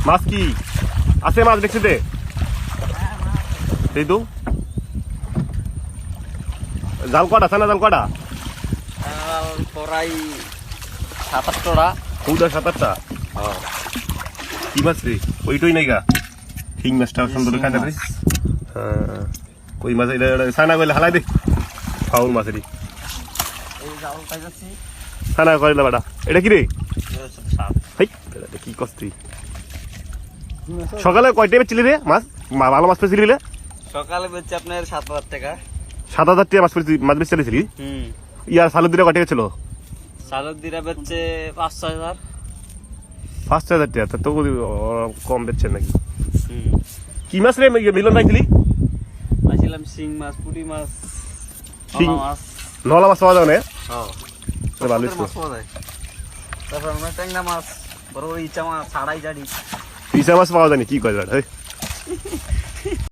মাছ কি আছে? মাছ দেখছি দে তো জাল কটা আছে না? জাল কটা? প্রায় 7-8টা। কৌটা 7-8টা। কি মাছ রে? ওইটাই নাই গা ঠিক মাছটা সুন্দর খাইতে পারি। হ্যাঁ কই মাছ? এটা সানা কইলে হালাই দে ফাউল মাছেরই সানা কইলে বাড়া। এটা কি রে? কি কষ্ট। সকালে কয় টাইমে ছিলি রে মাছ? ভালো মাছ পেয়েছিলি? সকালে বেচছে আপনার 7,000 টাকা। 7,000 টাকা মাছ বেচে চালিয়েছিলি? ইয়ার সালুর দিনে কয় টাকা ছিল? সালুর দিরা বেচছে 5-6 হাজার। 5,000 টাকা তো কম বেচছেন নাকি? কি মাছ রে মিলন রাখছিলি? পাইছিলাম শিং মাছ, পুঁটি মাছ, মাছ। নলা মাছ পাওয়া যাবে না? ভালো মাছ পাওয়া যায়। তারপর আমরা ট্যাংরা মাছ, বড় বড় ইচা মাছ, ছাড়াই জাড়ি। ইচা মাছ পাওয়া যায়নি? কি কয়?